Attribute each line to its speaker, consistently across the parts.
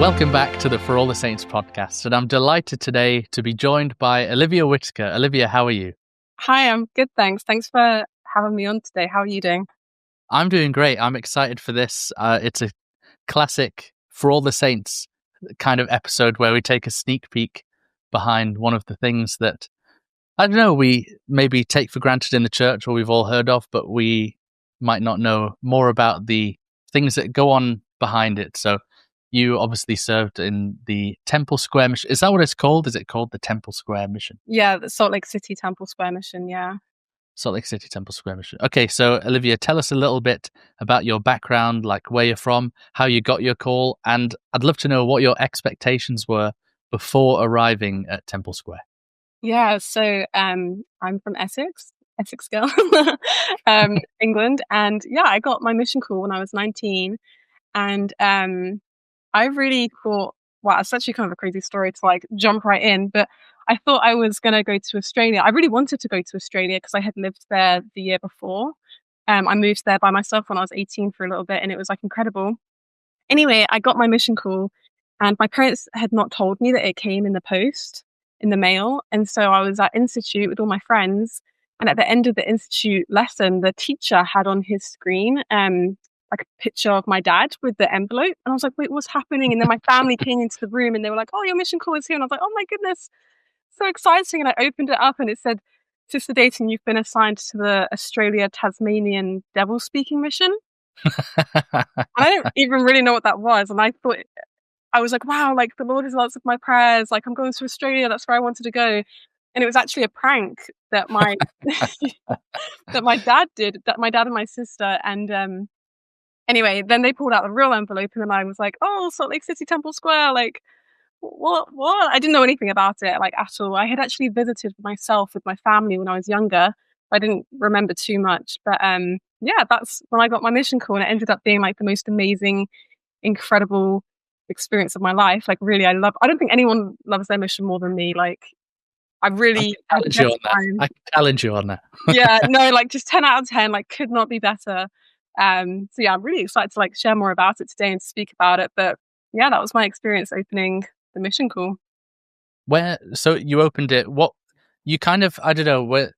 Speaker 1: Welcome back to the For All the Saints podcast, and I'm delighted today to be joined by Olivia Whittaker. Olivia, how are you?
Speaker 2: Hi, I'm good, thanks. Thanks for having me on today. How are you doing?
Speaker 1: I'm doing great. I'm excited for this. It's a classic For All the Saints kind of episode where we take a sneak peek behind one of the things that, I don't know, we maybe take for granted in the church or we've all heard of, but we might not know more about the things that go on behind it. So you obviously served in the Temple Square mission. Is that what it's called? Is it called the Temple Square mission?
Speaker 2: Yeah, the Salt Lake City Temple Square mission, yeah.
Speaker 1: Salt Lake City Temple Square mission. Okay, so Olivia, tell us a little bit about your background, like where you're from, how you got your call, and I'd love to know what your expectations were before arriving at Temple Square.
Speaker 2: Yeah, so I'm from Essex girl, England. And yeah, I got my mission call when I was 19. And I really thought, wow, it's actually kind of a crazy story to like jump right in, but I thought I was going to go to Australia. I really wanted to go to Australia because I had lived there the year before. I moved there by myself when I was 18 for a little bit, and it was like incredible. Anyway, I got my mission call, and my parents had not told me that it came in the post, in the mail. And so I was at institute with all my friends. And at the end of the institute lesson, the teacher had on his screen like a picture of my dad with the envelope. And I was like, wait, what's happening? And then my family came into the room and they were like, oh, your mission call is here. And I was like, oh my goodness, so exciting. And I opened it up and it said, Sister Dayton, you've been assigned to the Australia Tasmanian Devil Speaking Mission. And I didn't even really know what that was. And I thought, I was like, wow, like the Lord has answered my prayers. Like I'm going to Australia. That's where I wanted to go. And it was actually a prank that my that my dad did, that my dad and my sister. And anyway, then they pulled out the real envelope and then I was like, oh, Salt Lake City Temple Square, like what? I didn't know anything about it, like at all. I had actually visited myself with my family when I was younger. I didn't remember too much. But yeah, that's when I got my mission call and it ended up being like the most amazing, incredible experience of my life. Like really, I don't think anyone loves their mission more than me. Like I really had the best time.
Speaker 1: I can challenge you on that.
Speaker 2: Yeah, no, like just 10 out of 10, like could not be better. So yeah, I'm really excited to like share more about it today and speak about it. But yeah, that was my experience opening the mission call.
Speaker 1: So you opened it, what you kind of, I don't know, where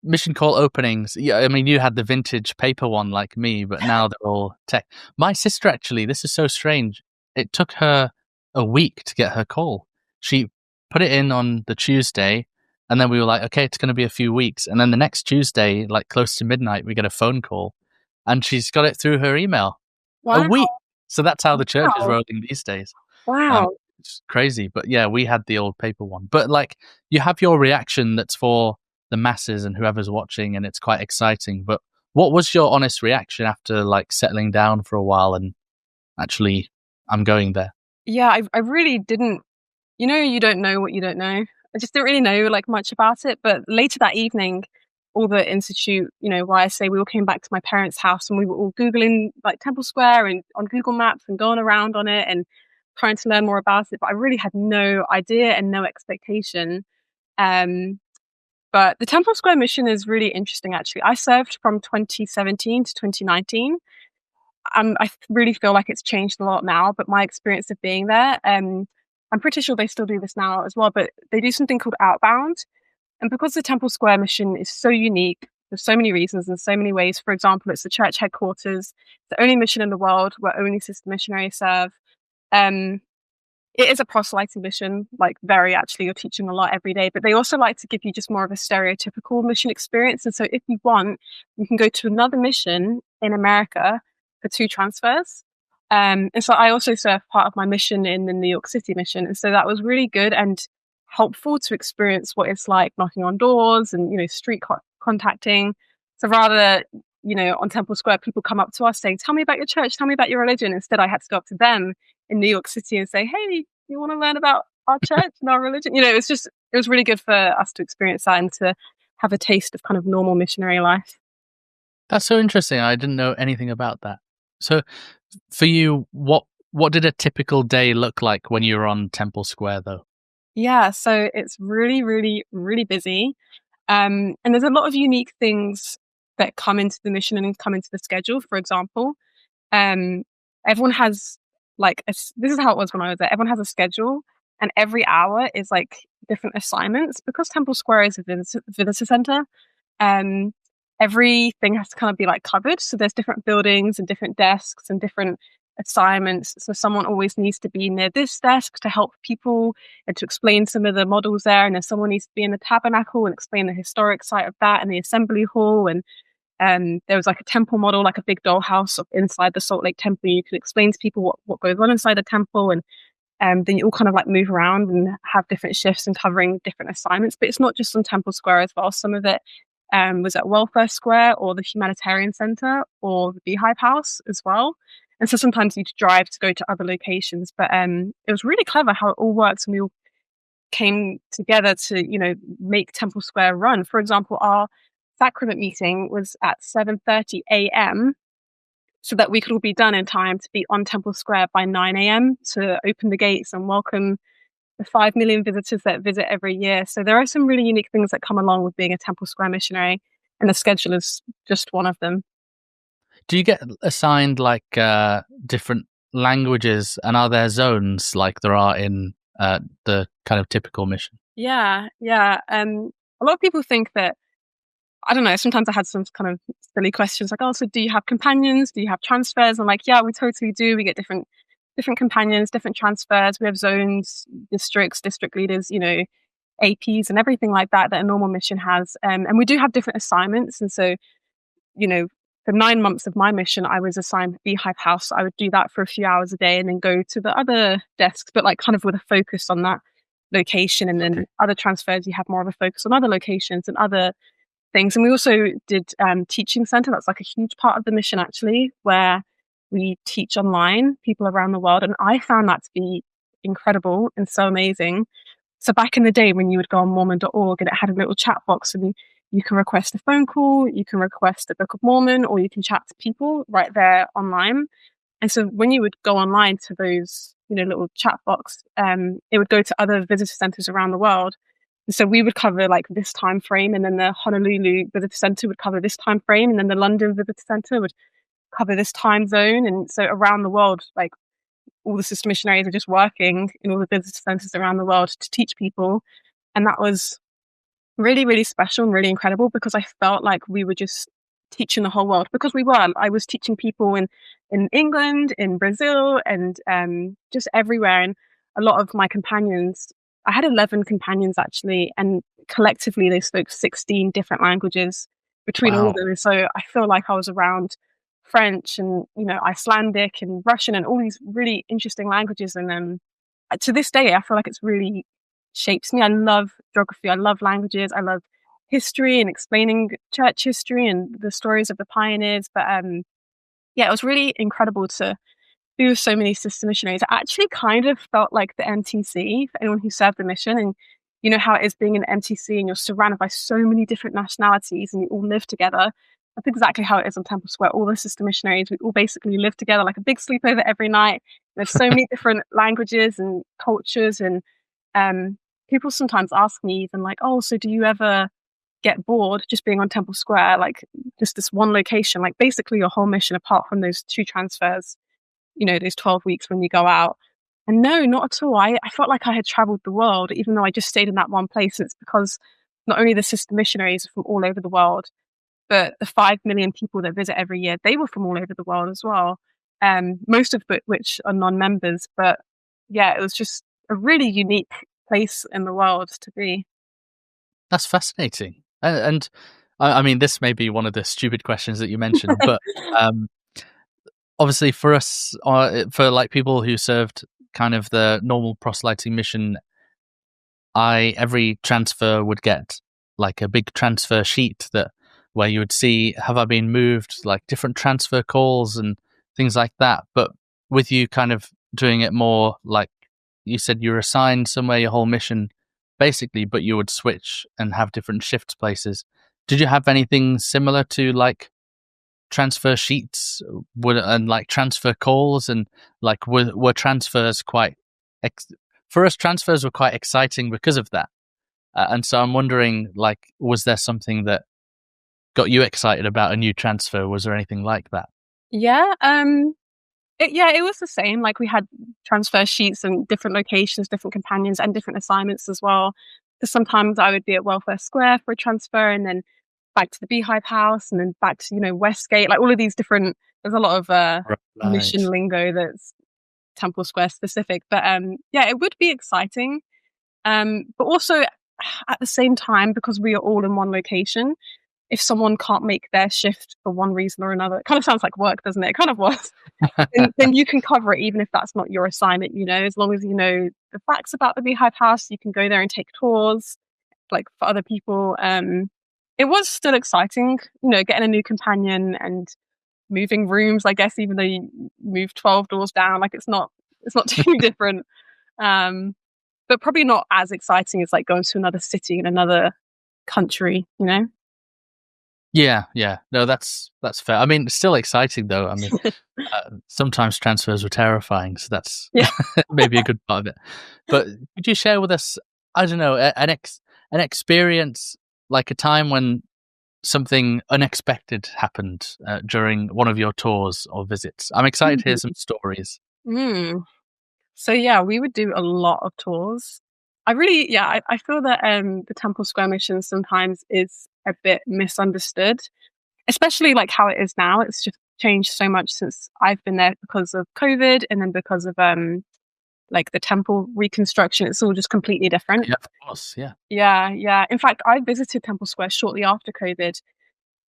Speaker 1: mission call openings, yeah, I mean, you had the vintage paper one like me, but now they're all tech. My sister, actually, this is so strange. It took her a week to get her call. She put it in on the Tuesday, and then we were like, okay, it's going to be a few weeks. And then the next Tuesday, like close to midnight, we get a phone call, and she's got it through her email.
Speaker 2: Wow.
Speaker 1: A week. So that's how the church is rolling these days.
Speaker 2: Wow.
Speaker 1: It's crazy. But yeah, we had the old paper one. But like, you have your reaction that's for the masses and whoever's watching, and it's quite exciting. But what was your honest reaction after like settling down for a while and actually, I'm going there?
Speaker 2: Yeah, I really didn't, you don't know what you don't know. I just didn't really know like much about it. But later that evening, all the institute, YSA, we all came back to my parents' house and we were all Googling like Temple Square and on Google Maps and going around on it and trying to learn more about it. But I really had no idea and no expectation. But the Temple Square mission is really interesting, actually. I served from 2017 to 2019. I really feel like it's changed a lot now, but my experience of being there, I'm pretty sure they still do this now as well, but they do something called Outbound. And because the Temple Square mission is so unique, there's so many reasons and so many ways. For example, it's the church headquarters, the only mission in the world where only sister missionaries serve. It is a proselyting mission, like very actually, you're teaching a lot every day, but they also like to give you just more of a stereotypical mission experience. And so if you want, you can go to another mission in America for 2 transfers. And so I also served part of my mission in the New York City mission. And so that was really good and helpful to experience what it's like knocking on doors and, street contacting. So rather, on Temple Square, people come up to us saying, tell me about your church, tell me about your religion. Instead, I had to go up to them in New York City and say, hey, you want to learn about our church and our religion? It was really good for us to experience that and to have a taste of kind of normal missionary life.
Speaker 1: That's so interesting. I didn't know anything about that. So for you, what did a typical day look like when you were on Temple Square, though?
Speaker 2: Yeah, so it's really, really, really busy. And there's a lot of unique things that come into the mission and come into the schedule. For example, everyone has like this is how it was when I was there. Everyone has a schedule, and every hour is like different assignments because Temple Square is a visitor center. Um, Everything has to kind of be like covered. So there's different buildings and different desks and different assignments. So someone always needs to be near this desk to help people and to explain some of the models there. And then someone needs to be in the tabernacle and explain the historic site of that and the assembly hall. And there was like a temple model, like a big dollhouse inside the Salt Lake Temple. You could explain to people what goes on inside the temple. And then you all kind of like move around and have different shifts and covering different assignments. But it's not just on Temple Square as well. Some of it was at Welfare Square or the Humanitarian Center or the Beehive House as well. And so sometimes you'd drive to go to other locations. But it was really clever how it all works, and we all came together to, make Temple Square run. For example, our sacrament meeting was at 7:30 a.m. so that we could all be done in time to be on Temple Square by 9 a.m. to open the gates and welcome the 5 million visitors that visit every year. So there are some really unique things that come along with being a Temple Square missionary, and the schedule is just one of them.
Speaker 1: Do you get assigned like different languages, and are there zones like there are in the kind of typical mission?
Speaker 2: Yeah. A lot of people think that, I don't know, sometimes I had some kind of silly questions like, oh, so do you have companions? Do you have transfers? I'm like, yeah, we totally do. We get different companions, different transfers. We have zones, districts, district leaders, APs and everything like that a normal mission has. And we do have different assignments. And so, for 9 months of my mission, I was assigned Beehive House. I would do that for a few hours a day and then go to the other desks, but like kind of with a focus on that location. And then other transfers, you have more of a focus on other locations and other things. And we also did teaching center. That's like a huge part of the mission, actually, where we teach online people around the world. And I found that to be incredible and so amazing. So back in the day when you would go on Mormon.org and it had a little chat box, and you can request a phone call, you can request a Book of Mormon, or you can chat to people right there online. And so when you would go online to those, little chat box, it would go to other visitor centers around the world. And so we would cover like this time frame, and then the Honolulu Visitor Center would cover this time frame, and then the London Visitor Center would cover this time zone. And so around the world, like all the sister missionaries are just working in all the visitor centers around the world to teach people. And that was really, really special and really incredible, because I felt like we were just teaching the whole world, because we were. I was teaching people in England, in Brazil, and just everywhere. And a lot of my companions, I had 11 companions actually, and collectively they spoke 16 different languages between all of them. So I feel like I was around French and Icelandic and Russian and all these really interesting languages. And to this day, I feel like it's really shapes me. I love geography. I love languages. I love history and explaining church history and the stories of the pioneers. But it was really incredible to be with so many sister missionaries. I actually kind of felt like the MTC for anyone who served the mission. And you know how it is being in the MTC and you're surrounded by so many different nationalities and you all live together. That's exactly how it is on Temple Square. All the sister missionaries, we all basically live together, like a big sleepover every night. There's so many different languages and cultures. And people sometimes ask me even like, oh, so do you ever get bored just being on Temple Square, like just this one location, like basically your whole mission apart from those 2 transfers, those 12 weeks when you go out? And no, not at all. I felt like I had traveled the world, even though I just stayed in that one place. And it's because not only the sister missionaries are from all over the world, but the 5 million people that visit every year, they were from all over the world as well. Most of which are non-members. But yeah, it was just a really unique place in the world to be.
Speaker 1: That's fascinating. And I mean, this may be one of the stupid questions that you mentioned, but obviously for us, for like people who served kind of the normal proselyting mission, every transfer would get like a big transfer sheet where you would see, have I been moved, like different transfer calls and things like that. But with you kind of doing it more like you said, you're assigned somewhere your whole mission basically, but you would switch and have different shift places. Did you have anything similar to like transfer sheets and like transfer calls, and like were transfers quite for us, transfers were quite exciting because of that. And so I'm wondering, like, was there something that got you excited about a new transfer? Was there anything like that?
Speaker 2: Yeah. It was the same. Like we had transfer sheets and different locations, different companions, and different assignments as well. So sometimes I would be at Welfare Square for a transfer, and then back to the Beehive House, and then back to Westgate. Like all of these different. There's a lot of mission
Speaker 1: Right.
Speaker 2: lingo that's Temple Square specific, but yeah, it would be exciting. But also at the same time, because we are all in one location, if someone can't make their shift for one reason or another, it kind of sounds like work, doesn't it? It kind of was. Then you can cover it even if that's not your assignment, as long as you know the facts about the Beehive House, you can go there and take tours, like for other people. It was still exciting, getting a new companion and moving rooms, I guess, even though you move 12 doors down, like it's not too different. Um, but probably not as exciting as like going to another city in another country.
Speaker 1: Yeah, yeah. No, that's fair. I mean, it's still exciting though. I mean, sometimes transfers were terrifying, so that's
Speaker 2: Yeah.
Speaker 1: maybe a good part of it. But could you share with us, I don't know, an experience, like a time when something unexpected happened during one of your tours or visits? I'm excited to hear some stories.
Speaker 2: Mm. So yeah, we would do a lot of tours. I feel that the Temple Square mission sometimes is a bit misunderstood, especially like how it is now. It's just changed so much since I've been there because of COVID, and then because of like the temple reconstruction. It's all just completely different.
Speaker 1: Yeah, of course. Yeah.
Speaker 2: Yeah, yeah. In fact, I visited Temple Square shortly after COVID.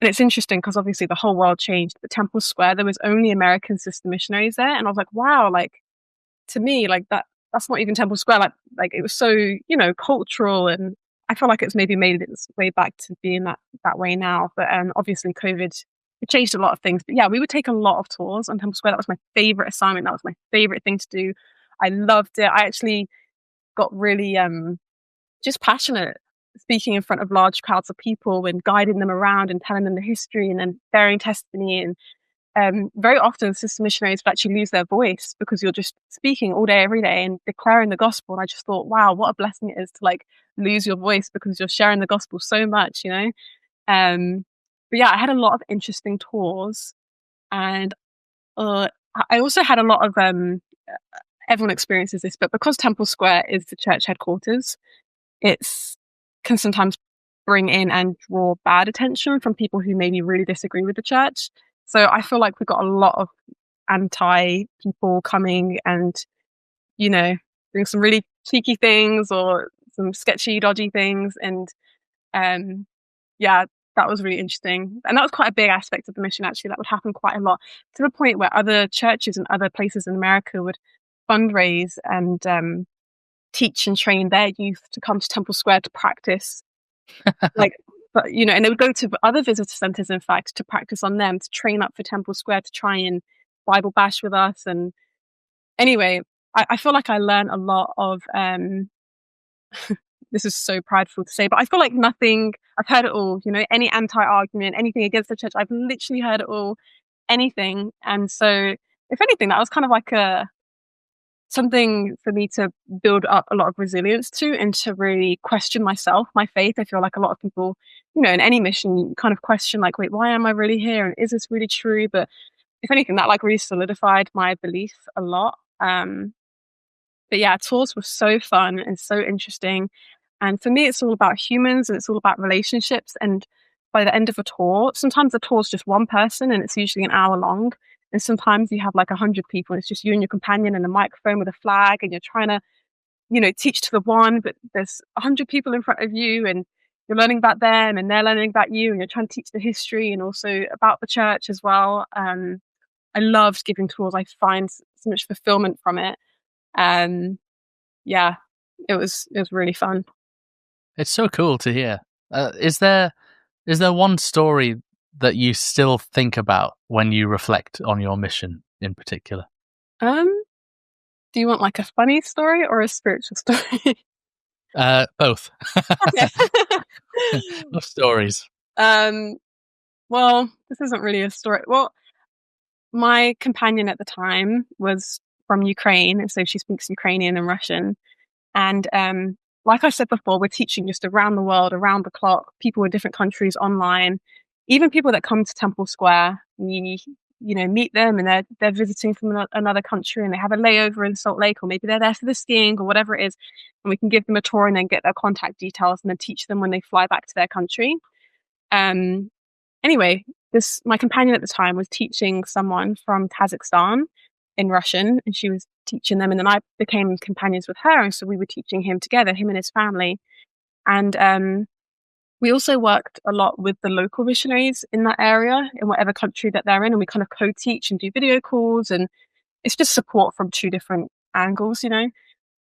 Speaker 2: And it's interesting because obviously the whole world changed. But Temple Square, there was only American sister missionaries there. And I was like, wow, like to me, like that's not even Temple Square. Like it was so, cultural, and I feel like it's maybe made its way back to being that way now. But obviously COVID it changed a lot of things. But yeah, we would take a lot of tours on Temple Square. That was my favorite assignment. That was my favorite thing to do. I loved it. I actually got really just passionate speaking in front of large crowds of people and guiding them around and telling them the history and then bearing testimony. And very often sister missionaries would actually lose their voice because you're just speaking all day every day and declaring the gospel. And I just thought, wow, what a blessing it is to like lose your voice because you're sharing the gospel so much. But yeah, I had a lot of interesting tours, and I also had a lot of everyone experiences this, but because Temple Square is the church headquarters, it's can sometimes bring in and draw bad attention from people who maybe really disagree with the church. So I feel like we got a lot of anti people coming and, doing some really cheeky things or some sketchy, dodgy things. And yeah, that was really interesting. And that was quite a big aspect of the mission, actually. That would happen quite a lot, to the point where other churches and other places in America would fundraise and teach and train their youth to come to Temple Square to practice. Like, but and they would go to other visitor centers, in fact, to practice on them, to train up for Temple Square, to try and Bible bash with us. And anyway, I feel like I learned a lot of. This is so prideful to say, but I feel like nothing. I've heard it all. Any anti-argument, anything against the church, I've literally heard it all. Anything, and so if anything, that was kind of like a something for me to build up a lot of resilience to, and to really question myself, my faith. I feel like a lot of people, in any mission, you kind of question like, wait, why am I really here? And is this really true? But if anything, that like really solidified my belief a lot. But yeah, tours were so fun and so interesting. And for me, it's all about humans and it's all about relationships. And by the end of a tour, sometimes the tour is just one person and it's usually an hour long. And sometimes you have like 100 people and it's just you and your companion and a microphone with a flag, and you're trying to, teach to the one, but there's 100 people in front of you and you're learning about them and they're learning about you, and you're trying to teach the history and also about the church as well. I loved giving tours. I find so much fulfillment from it. Um, yeah, it was really fun.
Speaker 1: It's so cool to hear. Is there one story that you still think about when you reflect on your mission in particular?
Speaker 2: Um, do you want like a funny story or a spiritual story?
Speaker 1: Both.
Speaker 2: Okay.
Speaker 1: No stories.
Speaker 2: um, well, this isn't really a story. Well, my companion at the time was from Ukraine, so she speaks Ukrainian and Russian. And like I said before, we're teaching just around the world, around the clock, people in different countries online, even people that come to Temple Square. meet them, and they're visiting from another country, and they have a layover in Salt Lake, or maybe they're there for the skiing or whatever it is, and we can give them a tour and then get their contact details and then teach them when they fly back to their country. Anyway, my companion at the time was teaching someone from Kazakhstan in Russian, and she was teaching them, and then I became companions with her, and so we were teaching him together, him and his family. And we also worked a lot with the local missionaries in that area, in whatever country that they're in, and we kind of co-teach and do video calls, and it's just support from two different angles.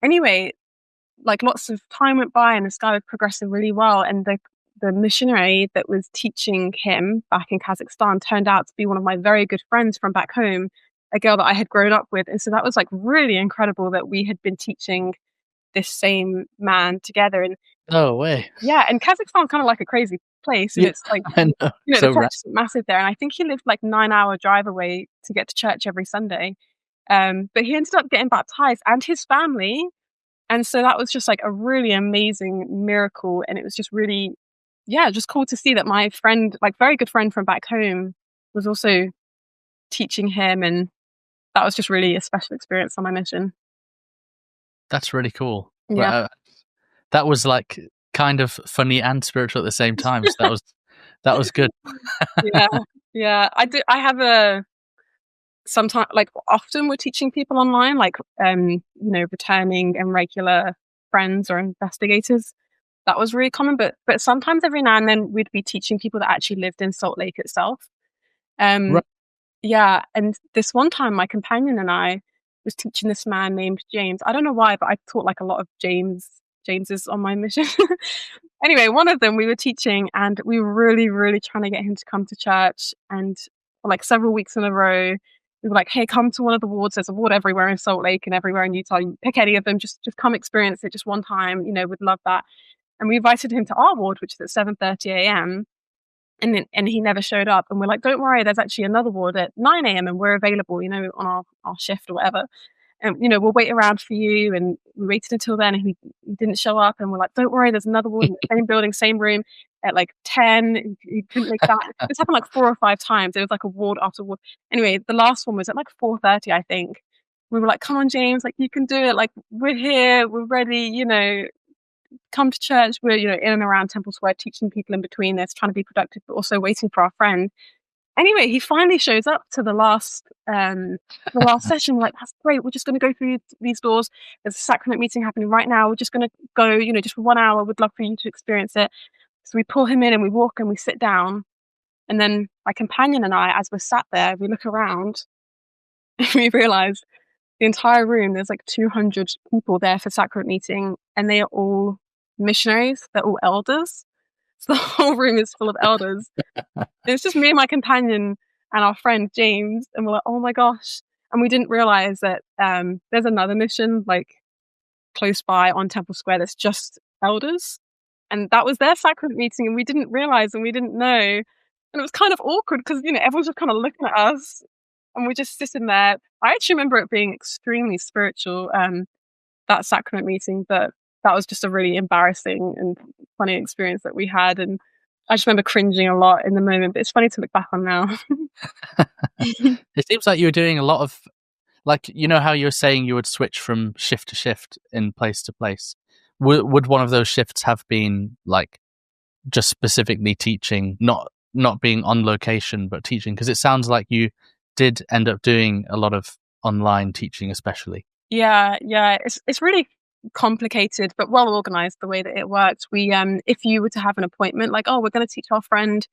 Speaker 2: Anyway, like, lots of time went by, and this guy was progressing really well, and the missionary that was teaching him back in Kazakhstan turned out to be one of my very good friends from back home, a girl that I had grown up with. And so that was like really incredible that we had been teaching this same man together. And
Speaker 1: No way.
Speaker 2: yeah, and Kazakhstan's kind of like a crazy place, and
Speaker 1: Yeah,
Speaker 2: it's like,
Speaker 1: I know.
Speaker 2: the
Speaker 1: So
Speaker 2: church is massive there, and I think he lived like 9-hour drive away to get to church every Sunday. But he ended up getting baptized, and his family. And so that was just like a really amazing miracle, and it was just really, just cool to see that my friend, like very good friend from back home, was also teaching him, and that was just really a special experience on my mission.
Speaker 1: That's really cool.
Speaker 2: Yeah.
Speaker 1: Well, that was like kind of funny and spiritual at the same time. So that was good.
Speaker 2: Yeah. I have sometimes, like, often we're teaching people online, like, returning and regular friends or investigators. That was really common, but sometimes every now and then we'd be teaching people that actually lived in Salt Lake itself.
Speaker 1: Right.
Speaker 2: Yeah, and this one time my companion and I was teaching this man named James. I don't know why, but I taught like a lot of Jameses on my mission. Anyway, one of them we were teaching, and we were really, really trying to get him to come to church. And for like several weeks in a row, we were like, "Hey, come to one of the wards. There's a ward everywhere in Salt Lake and everywhere in Utah. You pick any of them. Just come experience it just one time. We'd love that." And we invited him to our ward, which is at 7:30 a.m. And he never showed up. And we're like, "Don't worry, there's actually another ward at 9 a.m. and we're available, on our shift or whatever. And, we'll wait around for you." And we waited until then, and he didn't show up. And we're like, "Don't worry, there's another ward in the same building, same room at like 10. He couldn't make that." This happened like 4 or 5 times. It was like a ward after ward. Anyway, the last one was at like 4:30, I think. We were like, "Come on, James, like, you can do it. Like, we're here, we're ready, come to church." We're, in and around Temple Square, teaching people in between this, trying to be productive, but also waiting for our friend. Anyway, he finally shows up to the last session. We're like, "That's great. We're just going to go through these doors. There's a sacrament meeting happening right now. We're just going to go, just for 1 hour. We'd love for you to experience it." So we pull him in, and we walk, and we sit down. And then my companion and I, as we're sat there, we look around, and we realize the entire room, there's like 200 people there for sacrament meeting, and they are all missionaries. They're all elders. So the whole room is full of elders. It's just me and my companion and our friend James, and we're like, "Oh my gosh." And we didn't realize that there's another mission like close by on Temple Square that's just elders. And that was their sacrament meeting, and we didn't realize, and we didn't know. And it was kind of awkward because, everyone's just kind of looking at us, and we're just sitting there. I actually remember it being extremely spiritual, that sacrament meeting, but that was just a really embarrassing and funny experience that we had. And I just remember cringing a lot in the moment, but it's funny to look back on now.
Speaker 1: It seems like you were doing a lot of, like, how you were saying you would switch from shift to shift in place to place. Would one of those shifts have been like just specifically teaching, not being on location, but teaching? Because it sounds like you did end up doing a lot of online teaching, especially.
Speaker 2: Yeah. It's really complicated, but well organized the way that it worked. We, if you were to have an appointment, like, "Oh, we're going to teach our friend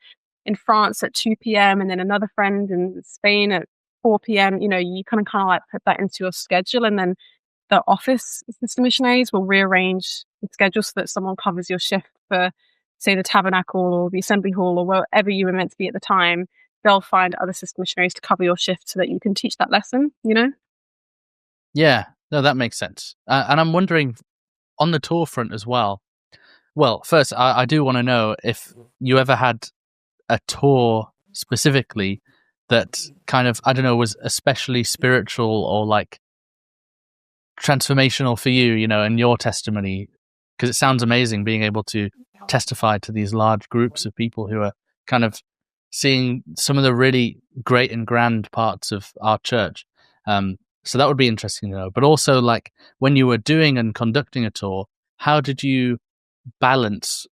Speaker 2: in France at 2 p.m. and then another friend in Spain at 4 p.m., you kind of like put that into your schedule, and then the office sister missionaries will rearrange the schedule so that someone covers your shift for, say, the tabernacle or the assembly hall or wherever you were meant to be at the time. They'll find other sister missionaries to cover your shift so that you can teach that lesson,
Speaker 1: Yeah, no, that makes sense. And I'm wondering, on the tour front as well. Well, first, I do want to know if you ever had a tour specifically that kind of, I don't know, was especially spiritual or like transformational for you, in your testimony, because it sounds amazing being able to testify to these large groups of people who are kind of seeing some of the really great and grand parts of our church. So that would be interesting to know. But also, like, when you were doing and conducting a tour, how did you balance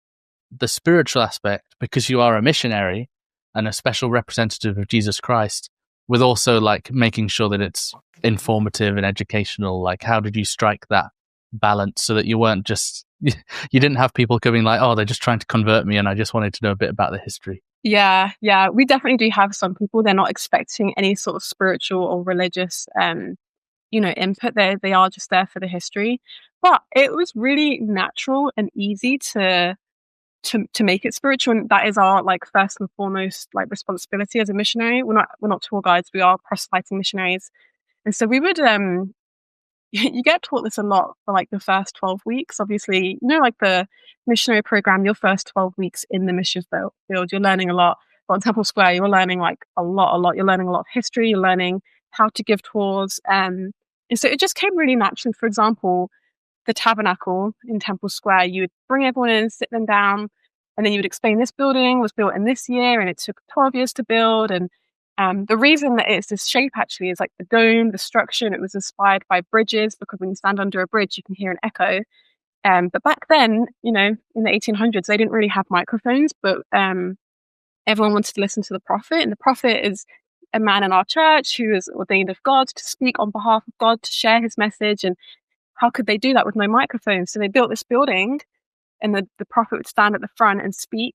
Speaker 1: the spiritual aspect, because you are a missionary and a special representative of Jesus Christ, with also like making sure that it's informative and educational? Like, how did you strike that balance so that you weren't just you didn't have people coming like, oh, they're just trying to convert me and I just wanted to know a bit about the history?
Speaker 2: Yeah, we definitely do have some people. They're not expecting any sort of spiritual or religious, input. They are just there for the history. But it was really natural and easy to make it spiritual, and that is our like first and foremost like responsibility as a missionary. We're not tour guides. We are proselyting missionaries, and so we would you get taught this a lot for like the first 12 weeks. Obviously, like the missionary program, your first 12 weeks in the mission field, you're learning a lot. But on Temple Square, you're learning like a lot. You're learning a lot of history. You're learning how to give tours. And so it just came really naturally. For example, the tabernacle in Temple Square, you would bring everyone in, sit them down, and then you would explain this building was built in this year and it took 12 years to build. And the reason that it's this shape actually is like the dome, the structure, and it was inspired by bridges, because when you stand under a bridge, you can hear an echo. But back then, in the 1800s, they didn't really have microphones, but everyone wanted to listen to the prophet. And the prophet is a man in our church who is ordained of God to speak on behalf of God, to share his message. And how could they do that with no microphone? So they built this building, and the prophet would stand at the front and speak.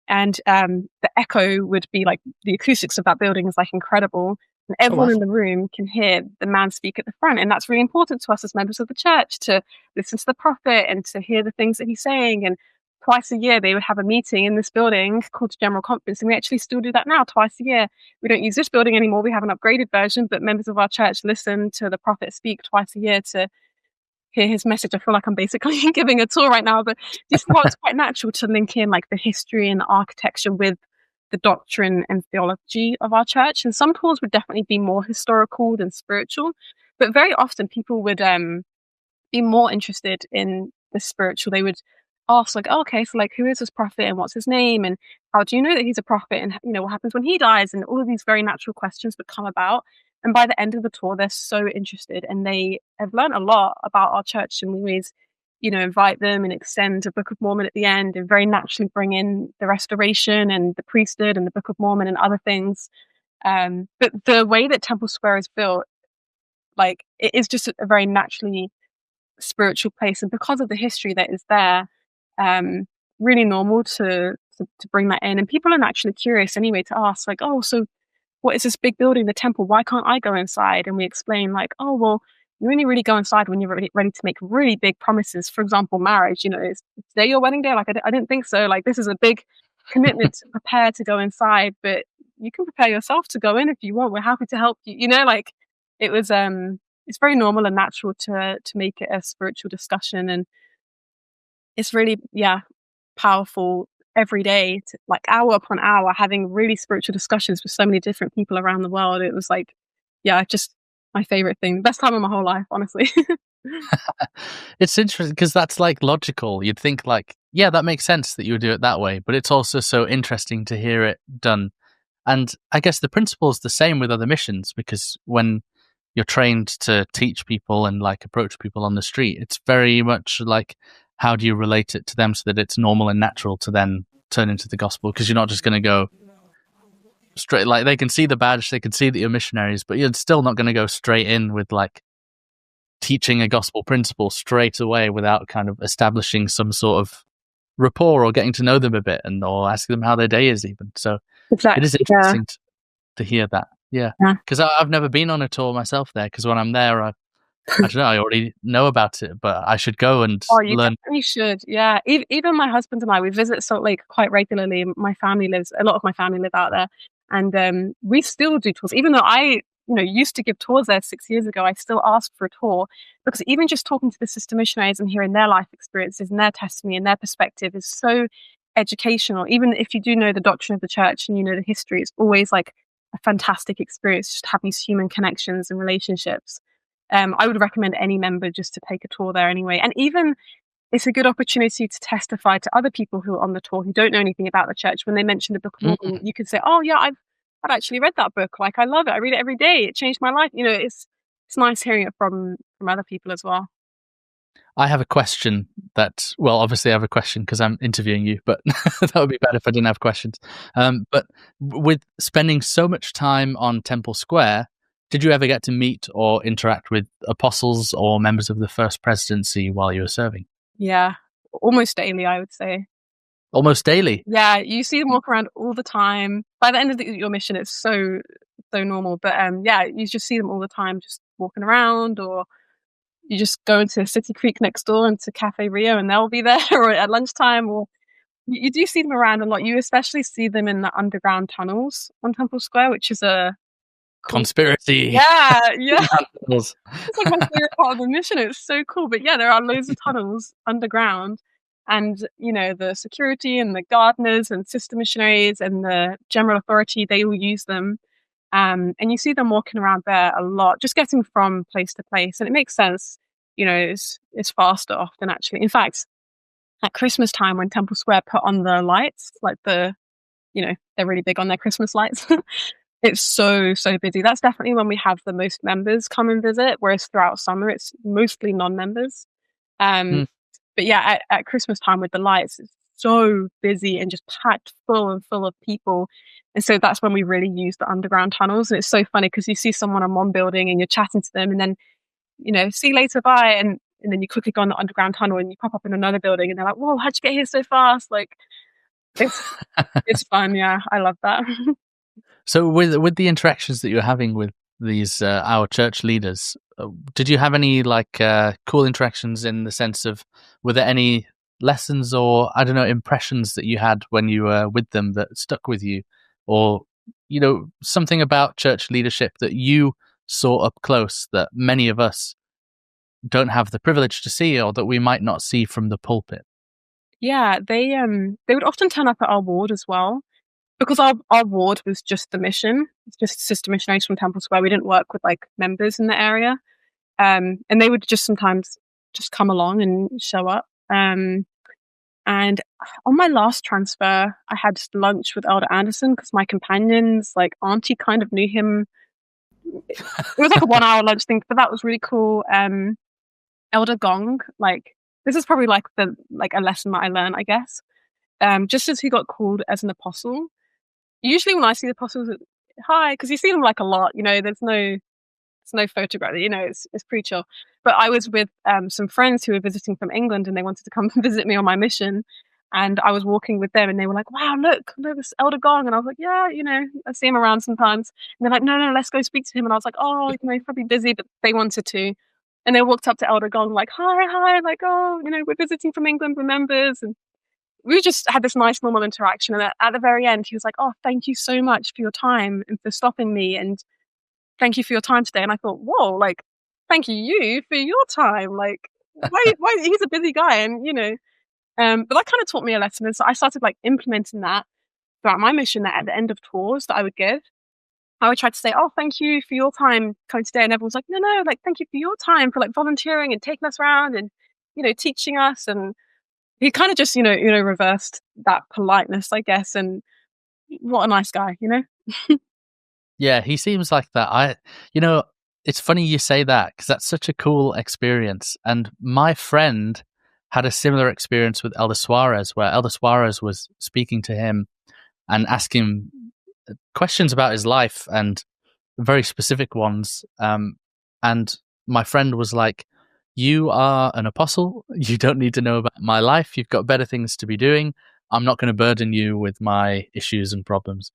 Speaker 2: And the echo would be like, the acoustics of that building is like incredible. And
Speaker 1: Oh,
Speaker 2: everyone
Speaker 1: wow.
Speaker 2: in the room can hear the man speak at the front. And that's really important to us as members of the church, to listen to the prophet and to hear the things that he's saying. And twice a year, they would have a meeting in this building called General Conference. And we actually still do that now, twice a year. We don't use this building anymore. We have an upgraded version, but members of our church listen to the prophet speak twice a year to hear his message. I feel like I'm basically giving a tour right now, but just thought it's quite natural to link in like the history and the architecture with the doctrine and theology of our church. And some tours would definitely be more historical than spiritual, but very often people would be more interested in the spiritual. They would ask like, oh, okay, so like, who is this prophet and what's his name? And how do you know that he's a prophet? And what happens when he dies? And all of these very natural questions would come about. And by the end of the tour, they're so interested and they have learned a lot about our church. And we always, invite them and extend a Book of Mormon at the end, and very naturally bring in the restoration and the priesthood and the Book of Mormon and other things. But the way that Temple Square is built, like, it is just a very naturally spiritual place. And because of the history that is there, really normal to bring that in. And people are naturally curious anyway to ask, like, oh, so what is this big building, the temple? Why can't I go inside? And we explain like, oh, well, you only really go inside when you're ready to make really big promises. For example, marriage, is today your wedding day? Like, I didn't think so. Like, this is a big commitment to prepare to go inside, but you can prepare yourself to go in if you want. We're happy to help you. Like, it was, it's very normal and natural to make it a spiritual discussion. And it's really, powerful every day, to, like, hour upon hour, having really spiritual discussions with so many different people around the world. It was like, just my favorite thing. Best time of my whole life, honestly.
Speaker 1: It's interesting because that's like logical. You'd think like, yeah, that makes sense that you would do it that way, but it's also so interesting to hear it done. And I guess the principle is the same with other missions, because when you're trained to teach people and like approach people on the street, it's very much like, how do you relate it to them so that it's normal and natural to then turn into the gospel? Because you're not just going to go straight, like, they can see the badge, they can see that you're missionaries, but you're still not going to go straight in with like teaching a gospel principle straight away without kind of establishing some sort of rapport or getting to know them a bit, and or asking them how their day is even. So
Speaker 2: Exactly.
Speaker 1: it is interesting to hear that. Yeah. Because I've never been on a tour myself there, because when I'm there, I don't know, I already know about it, but I should go and
Speaker 2: You
Speaker 1: learn.
Speaker 2: definitely should. Yeah. Even my husband and I, we visit Salt Lake quite regularly. A lot of my family live out there. And we still do tours. Even though I, used to give tours there 6 years ago, I still ask for a tour, because even just talking to the sister missionaries and hearing their life experiences and their testimony and their perspective is so educational. Even if you do know the doctrine of the church and you know the history, it's always like a fantastic experience just to have these human connections and relationships. I would recommend any member just to take a tour there anyway. And even it's a good opportunity to testify to other people who are on the tour who don't know anything about the church. When they mention the Book of Mormon, you could say, "Oh yeah, I've actually read that book. Like I love it. I read it every day. It changed my life." It's nice hearing it from other people as well.
Speaker 1: I have a question well, obviously I have a question because I'm interviewing you, but that would be better if I didn't have questions. But with spending so much time on Temple Square, did you ever get to meet or interact with apostles or members of the First Presidency while you were serving?
Speaker 2: Yeah, almost daily, I would say.
Speaker 1: Almost daily?
Speaker 2: Yeah, you see them walk around all the time. By the end of your mission, it's so normal. But yeah, you just see them all the time, just walking around, or you just go into City Creek next door into Cafe Rio, and they'll be there, or at lunchtime, or you do see them around a lot. You especially see them in the underground tunnels on Temple Square, which is a cool.
Speaker 1: Conspiracy.
Speaker 2: Yeah, yeah. It's like my favorite part of the mission. It's so cool. But yeah, there are loads of tunnels underground. And, the security and the gardeners and sister missionaries and the general authority, they all use them. And you see them walking around there a lot, just getting from place to place. And it makes sense. It's faster often, actually. In fact, at Christmas time when Temple Square put on the lights, like they're really big on their Christmas lights. It's so, so busy. That's definitely when we have the most members come and visit, whereas throughout summer, it's mostly non-members. But yeah, at Christmas time with the lights, it's so busy and just packed full of people. And so that's when we really use the underground tunnels. And it's so funny because you see someone on one building and you're chatting to them and then, see you later, bye. And then you quickly go on the underground tunnel and you pop up in another building and they're like, whoa, how'd you get here so fast? Like, it's fun. Yeah, I love that.
Speaker 1: So with the interactions that you're having with these our church leaders, did you have any cool interactions in the sense of, were there any lessons or I don't know, impressions that you had when you were with them that stuck with you, or something about church leadership that you saw up close that many of us don't have the privilege to see, or that we might not see from the pulpit?
Speaker 2: Yeah, they would often turn up at our ward as well. Because our ward was just the mission. It's just sister missionaries from Temple Square. We didn't work with members in the area. And they would just sometimes just come along and show up. And on my last transfer, I had lunch with Elder Anderson because my companion's auntie kind of knew him. It was like a 1 hour lunch thing, but that was really cool. Elder Gong, this is probably a lesson that I learned, I guess. Just as he got called as an apostle, usually when I see the apostles, hi, because you see them a lot, there's no photograph, it's pretty chill. But I was with some friends who were visiting from England and they wanted to come and visit me on my mission. And I was walking with them and they were like, wow, look, this Elder Gong. And I was like, yeah, I see him around sometimes. And they're like, no, let's go speak to him. And I was like, oh, he's probably busy, but they wanted to. And they walked up to Elder Gong hi, oh, we're visiting from England, we're members. And we just had this nice normal interaction. And at the very end, he was like, oh, thank you so much for your time and for stopping me. And thank you for your time today. And I thought, whoa, thank you for your time. Why he's a busy guy. And, but that kind of taught me a lesson. And so I started implementing that throughout my mission, that at the end of tours that I would give, I would try to say, oh, thank you for your time coming today. And everyone's like, no, thank you for your time for volunteering and taking us around and, teaching us. And he kind of just, reversed that politeness, I guess. And what a nice guy,
Speaker 1: Yeah, he seems like that. It's funny you say that because that's such a cool experience. And my friend had a similar experience with Elder Suarez, where Elder Suarez was speaking to him and asking him questions about his life and very specific ones. And my friend was like, you are an apostle. You don't need to know about my life. You've got better things to be doing. I'm not going to burden you with my issues and problems.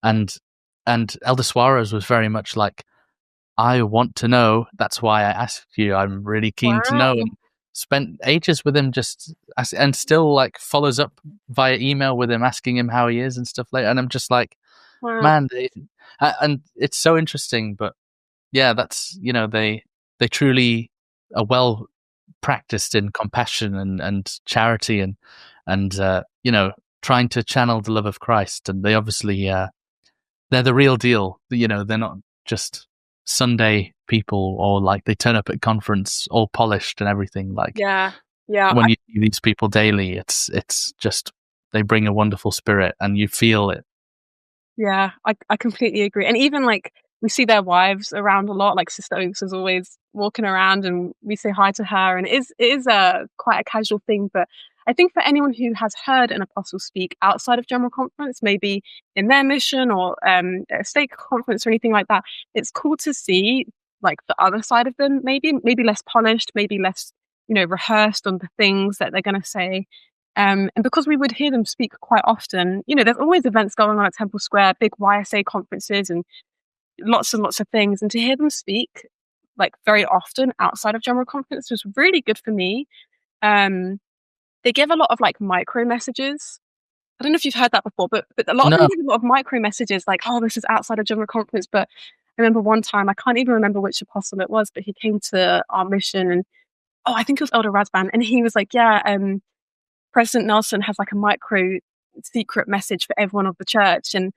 Speaker 1: And Elder Suarez was very much like, I want to know. That's why I asked you. I'm really keen to know. And spent ages with him, and still follows up via email with him, asking him how he is and stuff like that. And I'm just like,
Speaker 2: wow.
Speaker 1: Man, and it's so interesting. But yeah, that's they truly are well practiced in compassion and charity and trying to channel the love of Christ. And they obviously they're the real deal. They're not just Sunday people, or they turn up at conference all polished and everything.
Speaker 2: Yeah. Yeah,
Speaker 1: when you see these people daily, it's just, they bring a wonderful spirit and you feel it.
Speaker 2: yeah, I completely agree. And even like we see their wives around a lot. Like Sister Oaks is always walking around, and we say hi to her. And it is a quite a casual thing, but I think for anyone who has heard an apostle speak outside of General Conference, maybe in their mission or at a stake conference or anything like that, it's cool to see like the other side of them. Maybe less polished, maybe less rehearsed on the things that they're going to say. And because we would hear them speak quite often, there's always events going on at Temple Square, big YSA conferences and lots of things. And to hear them speak like very often outside of General Conference was really good for me. Um, they give a lot of like micro messages. I don't know if you've heard that before, but a lot of them
Speaker 1: No,
Speaker 2: give a lot of micro messages like, oh, this is outside of General Conference. But I remember one time, I can't even remember which apostle it was, but he came to our mission and, oh, I think it was Elder Razban. And he was like, yeah, President Nelson has like a micro secret message for everyone of the church, and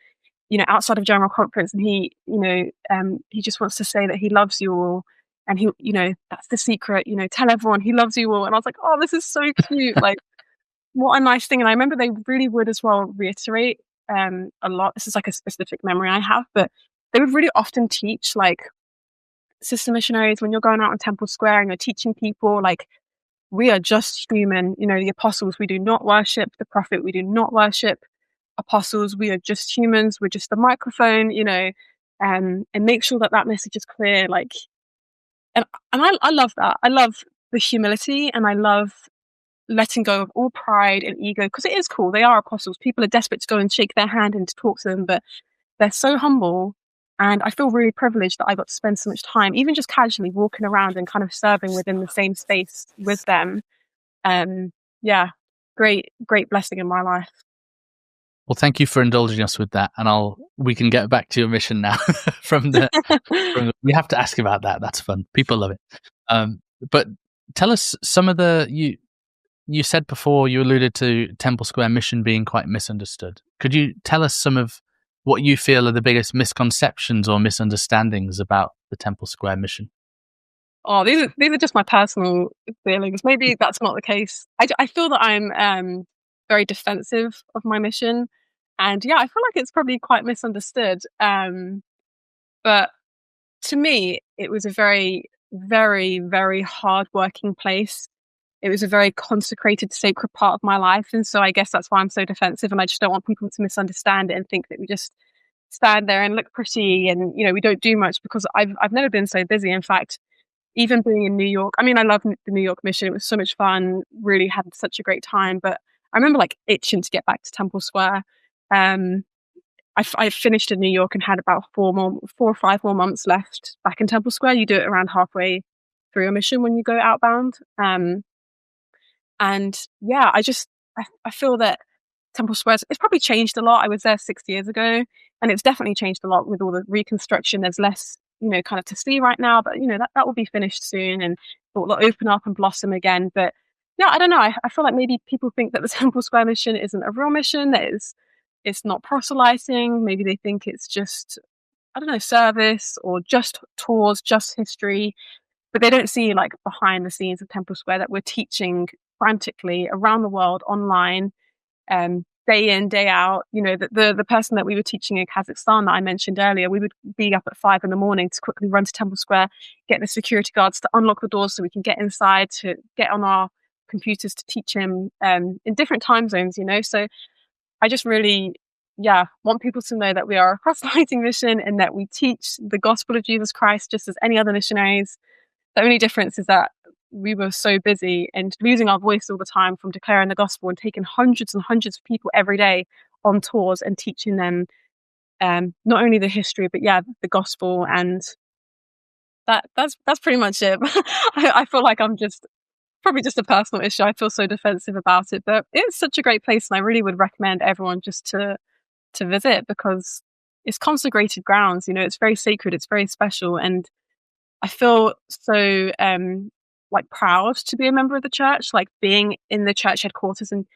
Speaker 2: outside of General Conference, and he just wants to say that he loves you all, and that's the secret. Tell everyone he loves you all. And I was like, oh, this is so cute. Like, what a nice thing. And I remember they really would as well reiterate a lot. This is like a specific memory I have, but they would really often teach like sister missionaries when you're going out on Temple Square and you're teaching people like we are just human. The apostles, we do not worship the prophet. We do not worship apostles. We are just humans. We're just the microphone, and make sure that message is clear. Like, and I love that. I love the humility, and I love letting go of all pride and ego, because it is cool. They are apostles. People are desperate to go and shake their hand and to talk to them, but they're so humble. And I feel really privileged that I got to spend so much time, even just casually walking around and kind of serving within the same space with them. Yeah, great blessing in my life.
Speaker 1: well, thank you for indulging us with that, and we can get back to your mission now. We have to ask about that. That's fun. People love it. But tell us some of you said before, you alluded to Temple Square mission being quite misunderstood. Could you tell us some of what you feel are the biggest misconceptions or misunderstandings about the Temple Square mission?
Speaker 2: Oh, these are just my personal feelings. Maybe that's not the case. I feel that I'm very defensive of my mission, and yeah, I feel like it's probably quite misunderstood. But to me, it was a very, very, very hard-working place. It was a very consecrated, sacred part of my life, and so I guess that's why I'm so defensive. And I just don't want people to misunderstand it and think that we just stand there and look pretty, and we don't do much, because I've never been so busy. In fact, even being in New York, I mean, I love the New York mission. It was so much fun. Really had such a great time. But I remember like itching to get back to Temple Square. Um, I finished in New York and had about 4 or 5 more months left back in Temple Square. You do it around halfway through a mission when you go outbound. And yeah, I feel that Temple Square, it's probably changed a lot. I was there 6 years ago, and it's definitely changed a lot with all the reconstruction. There's less, kind of to see right now, but that will be finished soon, and it will open up and blossom again. But yeah, I don't know. I feel like maybe people think that the Temple Square mission isn't a real mission. It's not proselyting. Maybe they think it's just, I don't know, service or just tours, just history. But they don't see like behind the scenes of Temple Square, that we're teaching frantically around the world online, day in, day out. The person that we were teaching in Kazakhstan that I mentioned earlier, we would be up at 5 a.m. to quickly run to Temple Square, get the security guards to unlock the doors so we can get inside, to get on our computers to teach him in different time zones. So I just really, want people to know that we are a proselyting mission, and that we teach the gospel of Jesus Christ just as any other missionaries. The only difference is that we were so busy and losing our voice all the time from declaring the gospel and taking hundreds and hundreds of people every day on tours and teaching them not only the history, but the gospel. And that's pretty much it. I feel like I'm just probably just a personal issue. I feel so defensive about it, but it's such a great place, and I really would recommend everyone just to visit, because it's consecrated grounds. It's very sacred, it's very special, and I feel so like proud to be a member of the church, like being in the church headquarters, and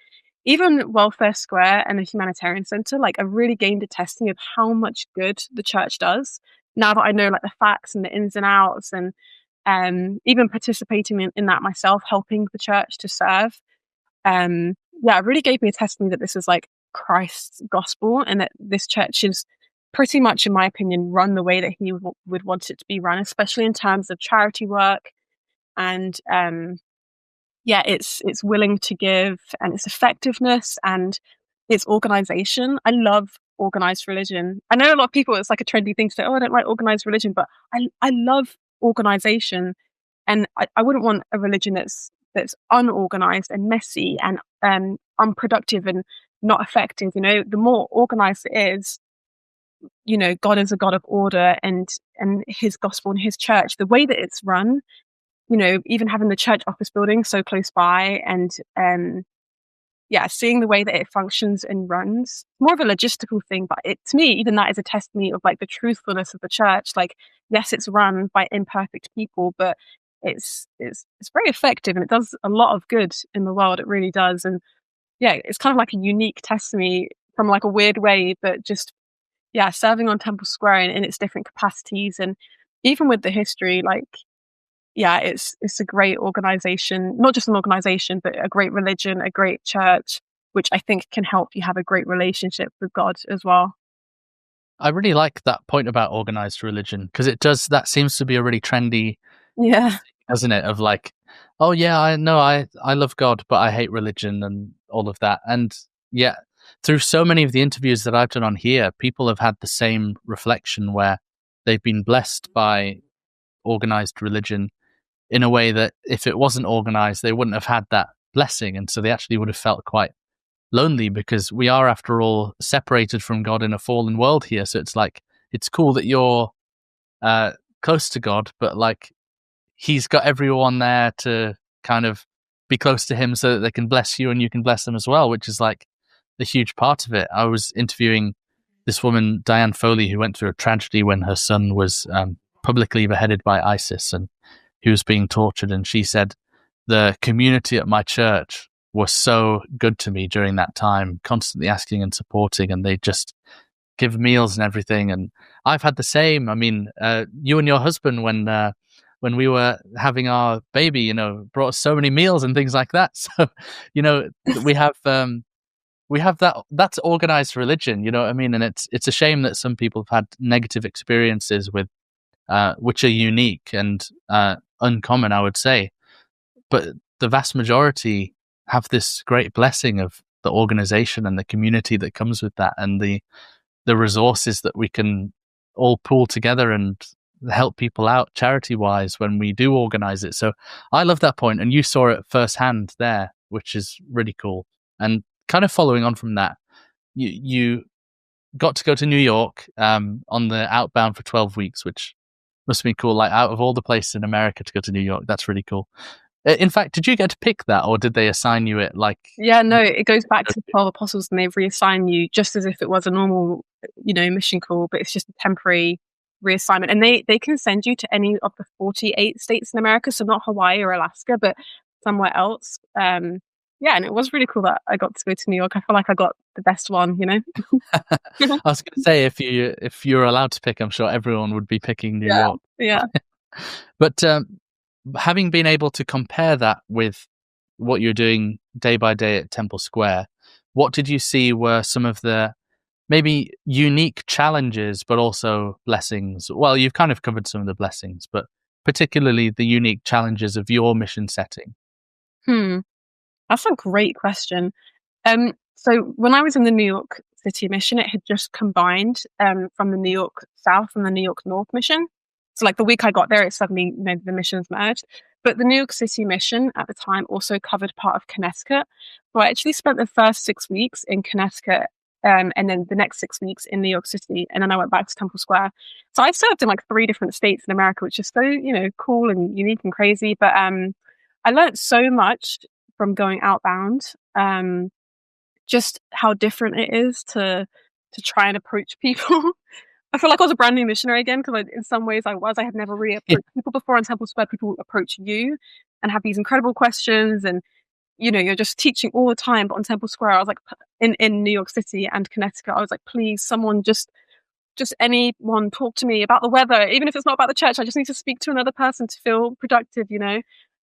Speaker 2: even Welfare Square and the Humanitarian Center. Like, I really gained a testing of how much good the church does now that I know like the facts and the ins and outs. And even participating in that myself, helping the church to serve. Yeah, it really gave me a testimony that this is like Christ's gospel, and that this church is pretty much, in my opinion, run the way that he would want it to be run, especially in terms of charity work. And yeah, it's willing to give, and its effectiveness, and its organization. I love organized religion. I know a lot of people, it's like a trendy thing to say, oh, I don't like organized religion, but I love organization. And I wouldn't want a religion that's unorganized and messy and unproductive and not effective. You know, the more organized it is, you know, God is a God of order, and his gospel and his church, the way that it's run, you know, even having the church office building so close by, and yeah, seeing the way that it functions and runs, more of a logistical thing, but to me, even that is a testimony of like the truthfulness of the church. Like, yes, it's run by imperfect people, but it's very effective, and it does a lot of good in the world. It really does. And yeah, it's kind of like a unique testimony from like a weird way, but just, yeah, serving on Temple Square in its different capacities. And even with the history, like, yeah, it's a great organization, not just an organization, but a great religion, a great church, which I think can help you have a great relationship with God as well.
Speaker 1: I really like that point about organized religion, because that seems to be a really trendy,
Speaker 2: Yeah.
Speaker 1: doesn't it? Of like, oh yeah, I know, I love God, but I hate religion and all of that. And yeah, through so many of the interviews that I've done on here, people have had the same reflection where they've been blessed by organized religion in a way that if it wasn't organized, they wouldn't have had that blessing. And so they actually would have felt quite lonely, because we are, after all, separated from God in a fallen world here. So it's like, it's cool that you're close to God, but like, he's got everyone there to kind of be close to him so that they can bless you and you can bless them as well, which is like a huge part of it. I was interviewing this woman, Diane Foley, who went through a tragedy when her son was publicly beheaded by ISIS, and he was being tortured. And she said, the community at my church was so good to me during that time, constantly asking and supporting, and they just give meals and everything. And I've had the same. I mean, you and your husband, when we were having our baby, you know, brought us so many meals and things like that. So, you know, we have that's organized religion, you know what I mean? And it's a shame that some people have had negative experiences with, which are unique and uncommon, I would say. But the vast majority have this great blessing of the organization and the community that comes with that, and the resources that we can all pool together and help people out charity-wise when we do organize it. So I love that point, and you saw it firsthand there, which is really cool. And kind of following on from that, you got to go to New York on the outbound for 12 weeks, which must be cool. Like, out of all the places in America to go to New York, that's really cool. In fact, did you get to pick that, or did they assign you it? Like,
Speaker 2: yeah, no, it goes back to the 12 apostles, and they've reassigned you just as if it was a normal, you know, mission call, but it's just a temporary reassignment. And they can send you to any of the 48 states in America, so not Hawaii or Alaska, but somewhere else. Yeah, and it was really cool that I got to go to New York. I feel like I got the best one, you know.
Speaker 1: I was going to say, if you're allowed to pick, I'm sure everyone would be picking New York.
Speaker 2: Yeah.
Speaker 1: But having been able to compare that with what you're doing day by day at Temple Square, what did you see were some of the maybe unique challenges, but also blessings? Well, you've kind of covered some of the blessings, but particularly the unique challenges of your mission setting.
Speaker 2: That's a great question. So when I was in the New York City mission, it had just combined from the New York South and the New York North mission. So like the week I got there, it suddenly, you know, the missions merged. But the New York City mission at the time also covered part of Connecticut. So I actually spent the first 6 weeks in Connecticut, and then the next 6 weeks in New York City, and then I went back to Temple Square. So I served in like 3 different states in America, which is so, you know, cool and unique and crazy. But I learned so much from going outbound, just how different it is to try and approach people. I feel like I was a brand new missionary again, because in some ways I had never really approached people before. On Temple Square, people approach you and have these incredible questions, and you know, you're just teaching all the time. But on Temple Square, I was like, in New York City and Connecticut, I was like, please, someone just just anyone talk to me about the weather, even if it's not about the church. I just need to speak to another person to feel productive, you know.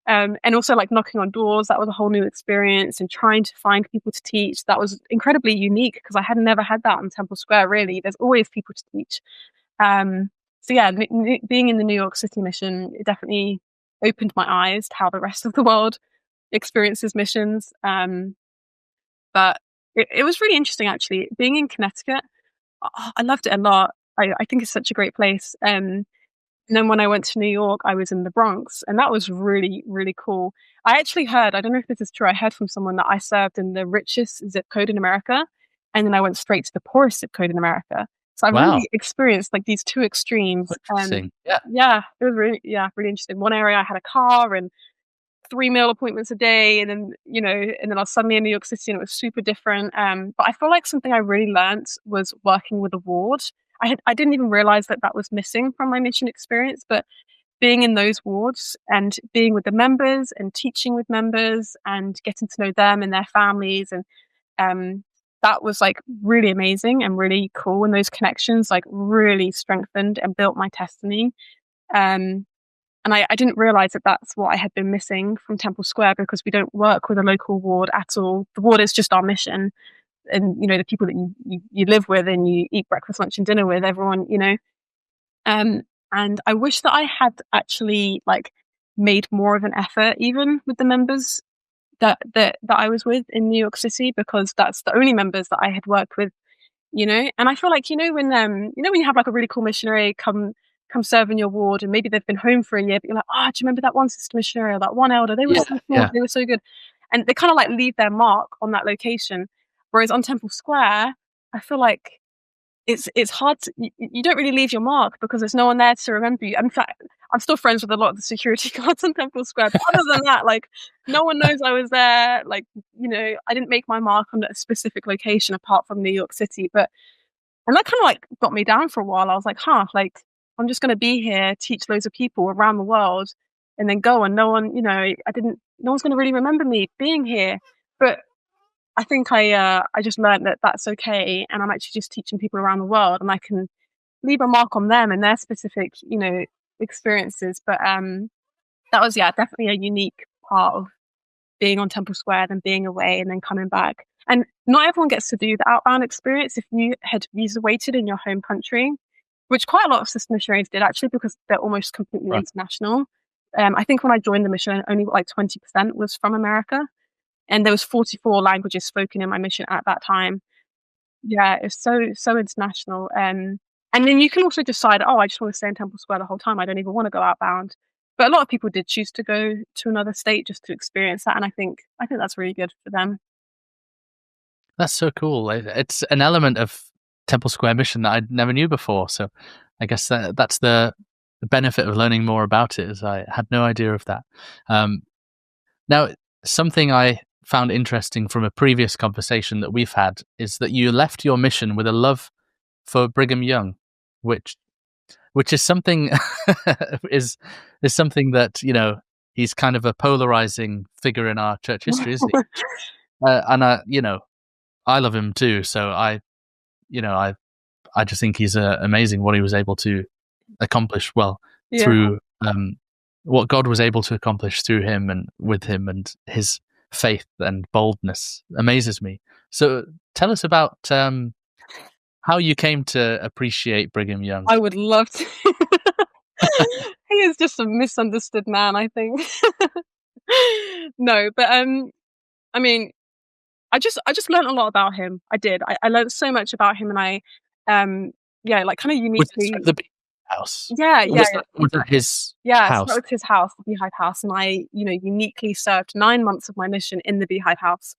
Speaker 2: And also like knocking on doors, that was a whole new experience, and trying to find people to teach. That was incredibly unique because I had never had that on Temple Square, really. There's always people to teach. So yeah, being in the New York City mission, it definitely opened my eyes to how the rest of the world experiences missions. But it was really interesting, actually. Being in Connecticut, I loved it a lot. I think it's such a great place. And then when I went to New York, I was in the Bronx, and that was really, really cool. I actually heard, I don't know if this is true, I heard from someone that I served in the richest zip code in America, and then I went straight to the poorest zip code in America. So I
Speaker 1: Wow.
Speaker 2: really experienced like these two extremes.
Speaker 1: Interesting. Yeah.
Speaker 2: Yeah, it was really, yeah, really interesting. One area I had a car and 3 meal appointments a day, and then, you know, and then I was suddenly in New York City and it was super different. But I feel like something I really learned was working with a ward. I didn't even realize that that was missing from my mission experience, but being in those wards and being with the members and teaching with members and getting to know them and their families, and um, that was like really amazing and really cool. And those connections like really strengthened and built my testimony. Um, and I didn't realize that that's what I had been missing from Temple Square, because we don't work with a local ward at all. The ward is just our mission. And, you know, the people that you live with and you eat breakfast, lunch, and dinner with, everyone, you know. Um, and I wish that I had actually like made more of an effort, even with the members that I was with in New York City, because that's the only members that I had worked with, you know. And I feel like, you know when you have like a really cool missionary come serve in your ward, and maybe they've been home for a year, but you're like, oh, do you remember that one sister missionary or that one elder? They were
Speaker 1: Yeah.
Speaker 2: so cool,
Speaker 1: Yeah.
Speaker 2: they were so good. And they kind of like leave their mark on that location. Whereas on Temple Square, I feel like it's hard to, you don't really leave your mark because there's no one there to remember you. In fact, I'm still friends with a lot of the security guards on Temple Square, but other than that, like, no one knows I was there. Like, you know, I didn't make my mark on a specific location apart from New York City. But and that kind of like got me down for a while. I was like, like, I'm just going to be here, teach loads of people around the world, and then go, and no one, you know, no one's going to really remember me being here. But I think I just learned that that's okay, and I'm actually just teaching people around the world, and I can leave a mark on them and their specific, you know, experiences. But that was, yeah, definitely a unique part of being on Temple Square, then being away and then coming back. And not everyone gets to do the outbound experience if you had visa waited in your home country, which quite a lot of sister missionaries did, actually, because they're almost completely
Speaker 1: Right.
Speaker 2: international. I think when I joined the mission, only like 20% was from America, and there was 44 languages spoken in my mission at that time. Yeah, it's so international. And then you can also decide, oh, I just want to stay in Temple Square the whole time. I don't even want to go outbound. But a lot of people did choose to go to another state just to experience that, and I think that's really good for them.
Speaker 1: That's so cool. It's an element of Temple Square mission that I never knew before. So I guess that's the benefit of learning more about it, is I had no idea of that. Now, something I found interesting from a previous conversation that we've had is that you left your mission with a love for Brigham Young, which is something is something that, you know, he's kind of a polarizing figure in our church history, isn't he? And I love him too. So I just think he's amazing what he was able to accomplish. Well,
Speaker 2: Yeah.
Speaker 1: through what God was able to accomplish through him and with him, and his faith and boldness amazes me. So tell us about how you came to appreciate Brigham Young.
Speaker 2: I would love to. He is just a misunderstood man, I think. No, but I mean, I just learned a lot about him. I did. I learned so much about him, and um yeah, like kind of
Speaker 1: Was this
Speaker 2: uniquely.
Speaker 1: at the Beach House?
Speaker 2: Yeah, yeah,
Speaker 1: Was that his
Speaker 2: yeah. So that
Speaker 1: house?
Speaker 2: was his house, the Beehive House, and I, you know, uniquely served 9 months of my mission in the Beehive House.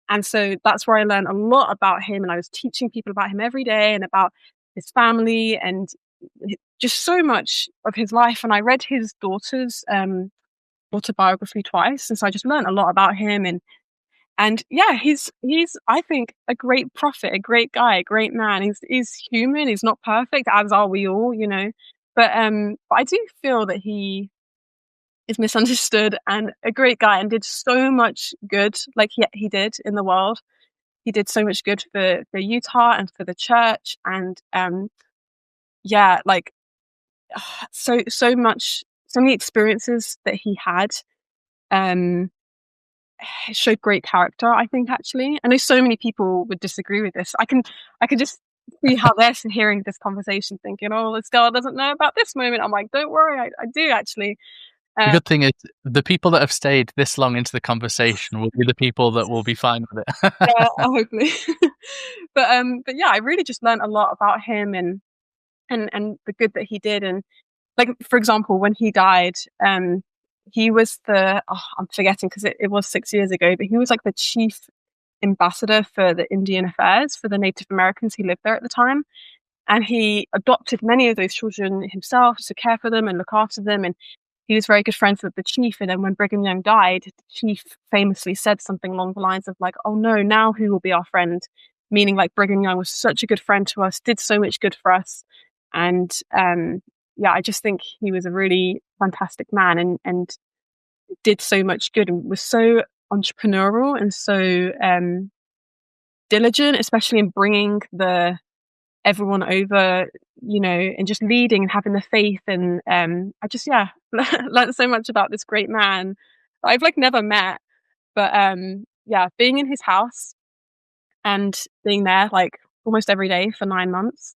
Speaker 2: And so that's where I learned a lot about him, and I was teaching people about him every day and about his family and just so much of his life. And I read his daughter's autobiography twice, and so I just learned a lot about him. And yeah, he's I think a great prophet, a great guy, a great man. He's human. He's not perfect, as are we all, you know. But I do feel that he is misunderstood and a great guy, and did so much good, like he did in the world. He did so much good for Utah and for the church, and yeah, like so much, so many experiences that he had. Um, showed great character, I think, actually. I know so many people would disagree with this. I can just see how they're hearing this conversation thinking, oh, this girl doesn't know about this moment. I'm like, don't worry, I do actually.
Speaker 1: The
Speaker 2: Um,
Speaker 1: good thing is, the people that have stayed this long into the conversation will be the people that will be fine with it.
Speaker 2: yeah, hopefully. But yeah, I really just learned a lot about him and the good that he did. And like, for example, when he died, he was I'm forgetting because it was 6 years ago, but he was like the chief ambassador for the Indian affairs for the Native Americans who lived there at the time. And he adopted many of those children himself to care for them and look after them. And he was very good friends with the chief. And then when Brigham Young died, the chief famously said something along the lines of like, "Oh no, now who will be our friend?" Meaning like Brigham Young was such a good friend to us, did so much good for us. And yeah, I just think he was a really fantastic man and did so much good and was so entrepreneurial and so diligent, especially in bringing the everyone over, and just leading and having the faith. And I just, yeah, learned so much about this great man that I've like never met. But yeah, being in his house and being there like almost every day for 9 months,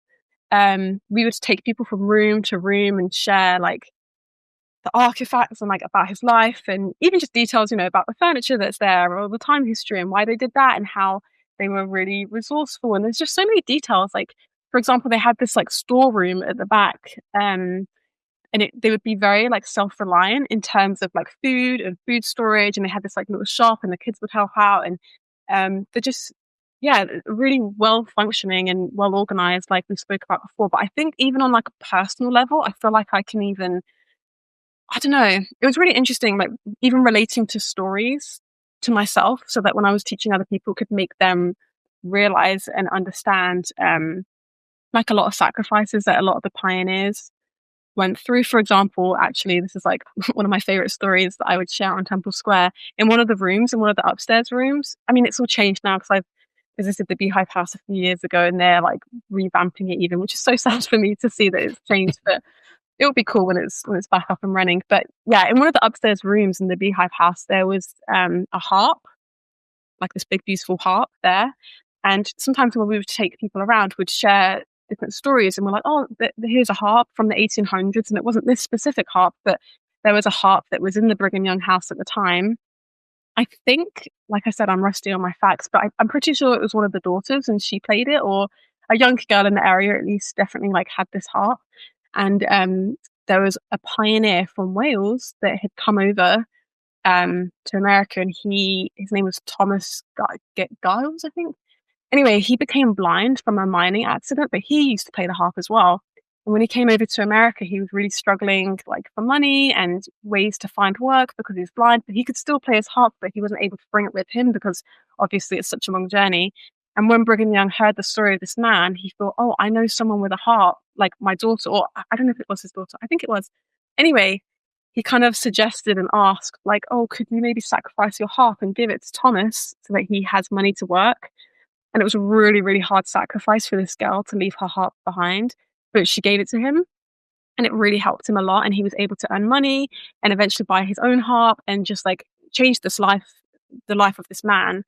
Speaker 2: we would take people from room to room and share like the artifacts and like about his life and even just details, about the furniture that's there or the time history and why they did that and how they were really resourceful. And there's just so many details. Like, for example, they had this like storeroom at the back, and they would be very like self-reliant in terms of like food and food storage. And they had this like little shop, and the kids would help out. And they're just, yeah, really well functioning and well organized, like we spoke about before. But I think even on like a personal level, I feel like I can even, I don't know. It was really interesting, like even relating to stories to myself, so that when I was teaching other people, could make them realize and understand, like a lot of sacrifices that a lot of the pioneers went through. For example, actually, this is like one of my favorite stories that I would share on Temple Square. In one of the rooms, in one of the upstairs rooms, I mean, it's all changed now because I've visited the Beehive House a few years ago, and they're like revamping it even, which is so sad for me to see that it's changed. But it would be cool when it's back up and running. But yeah, in one of the upstairs rooms in the Beehive House, there was a harp, like this big beautiful harp there. And sometimes when we would take people around, we'd share different stories, and we're like, oh, here's a harp from the 1800s, and it wasn't this specific harp, but there was a harp that was in the Brigham Young house at the time. I think, like I said, I'm rusty on my facts, but I'm pretty sure it was one of the daughters and she played it, or a young girl in the area at least definitely like had this harp. And there was a pioneer from Wales that had come over to America, and his name was Thomas Giles, I think. Anyway, he became blind from a mining accident, but he used to play the harp as well. And when he came over to America, he was really struggling like for money and ways to find work because he was blind, but he could still play his harp, but he wasn't able to bring it with him because obviously it's such a long journey. And when Brigham Young heard the story of this man, he thought, oh, I know someone with a harp, like my daughter, or I don't know if it was his daughter. I think it was. Anyway, he kind of suggested and asked, like, oh, could you maybe sacrifice your harp and give it to Thomas so that he has money to work? And it was a really, really hard sacrifice for this girl to leave her harp behind, but she gave it to him, and it really helped him a lot. And he was able to earn money and eventually buy his own harp and just like change the life of this man.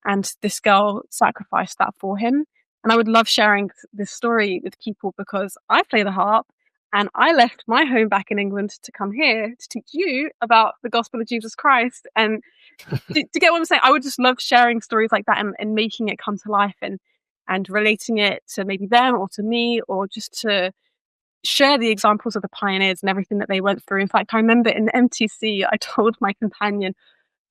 Speaker 2: And this girl sacrificed that for him. And I would love sharing this story with people because I play the harp and I left my home back in England to come here to teach you about the gospel of Jesus Christ. And to get what I'm saying, I would just love sharing stories like that and making it come to life and relating it to maybe them or to me, or just to share the examples of the pioneers and everything that they went through. In fact, I remember in the MTC, I told my companion,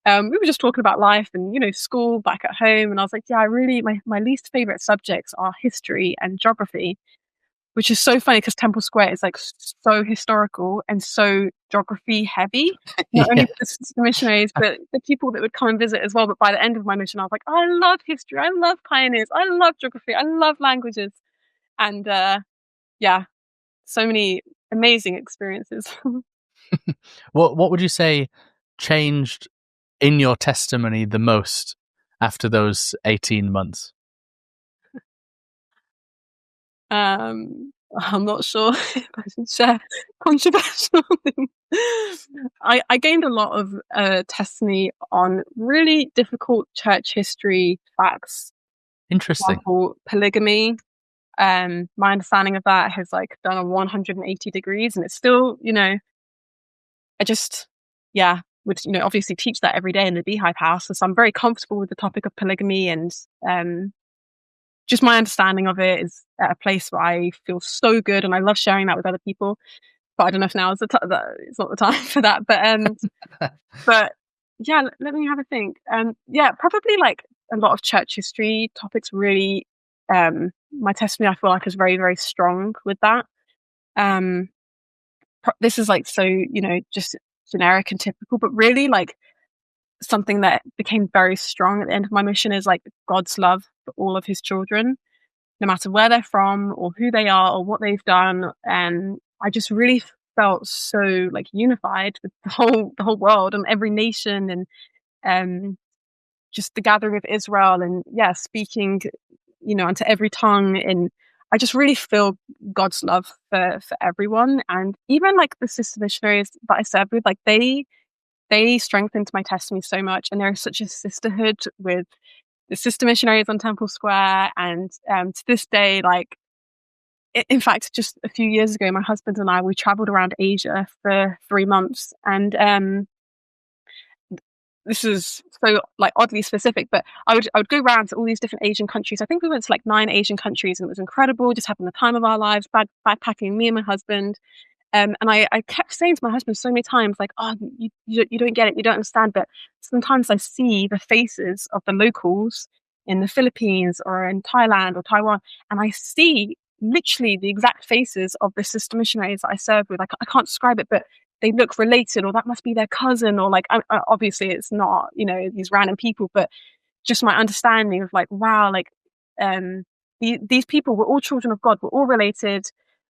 Speaker 2: we were just talking about life and, school back at home. And I was like, yeah, I really, my least favorite subjects are history and geography, which is so funny because Temple Square is like so historical and so geography heavy. Not only
Speaker 1: Yeah.
Speaker 2: the missionaries, but the people that would come and visit as well. But by the end of my mission, I was like, I love history, I love pioneers, I love geography, I love languages. And yeah, so many amazing experiences.
Speaker 1: What would you say changed in your testimony the most after those 18 months?
Speaker 2: I'm not sure if I should share controversial things. I gained a lot of testimony on really difficult church history facts. For
Speaker 1: Interesting.
Speaker 2: example, polygamy. My understanding of that has like done a 180 degrees, and it's still, I just, yeah, would obviously teach that every day in the Beehive House. So I'm very comfortable with the topic of polygamy, and just my understanding of it is at a place where I feel so good, and I love sharing that with other people. But I don't know if now is it's not the time for that. But yeah, let me have a think. Yeah, probably like a lot of church history topics. Really, my testimony I feel like is very very strong with that. Um, this is like so just generic and typical, but really like something that became very strong at the end of my mission is like God's love for all of His children, no matter where they're from or who they are or what they've done. And I just really felt so like unified with the whole world and every nation, and just the gathering of Israel, and yeah, speaking, unto every tongue. And I just really feel God's love for everyone. And even like the sister missionaries that I served with, like they strengthened my testimony so much. And there's such a sisterhood with the sister missionaries on Temple Square. And to this day, like, in fact, just a few years ago, my husband and I, we traveled around Asia for 3 months. And this is so like oddly specific, but I would go around to all these different Asian countries. I think we went to like 9 Asian countries, and it was incredible, just having the time of our lives, backpacking, me and my husband. And I kept saying to my husband so many times, like, oh, you don't get it, you don't understand. But sometimes I see the faces of the locals in the Philippines or in Thailand or Taiwan, and I see literally the exact faces of the sister missionaries that I serve with. I can't describe it, but they look related, or that must be their cousin, or like, obviously it's not, these random people, but just my understanding of like, wow, like, these people were all children of God, we're all related,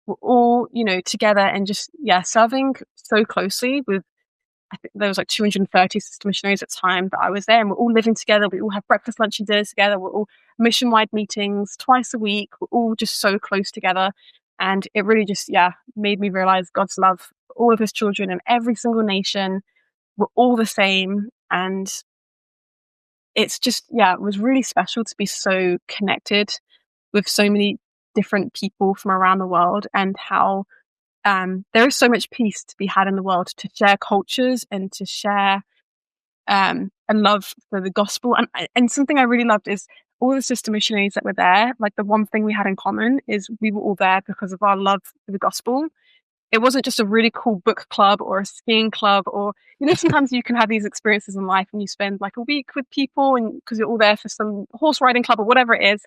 Speaker 2: we're all, together, and just, yeah, serving so closely with, I think there was like 230 sister missionaries at the time that I was there, and we're all living together. We all have breakfast, lunch, and dinner together. We're all mission-wide meetings twice a week. We're all just so close together. And it really just, yeah, made me realize God's love for all of His children in every single nation. We're all the same. And it's just, yeah, it was really special to be so connected with so many different people from around the world, and how there is so much peace to be had in the world, to share cultures and to share a love for the gospel. And something I really loved is all the sister missionaries that were there. Like, the one thing we had in common is we were all there because of our love for the gospel. It wasn't just a really cool book club or a skiing club, or sometimes you can have these experiences in life and you spend like a week with people, and because you're all there for some horse riding club or whatever it is.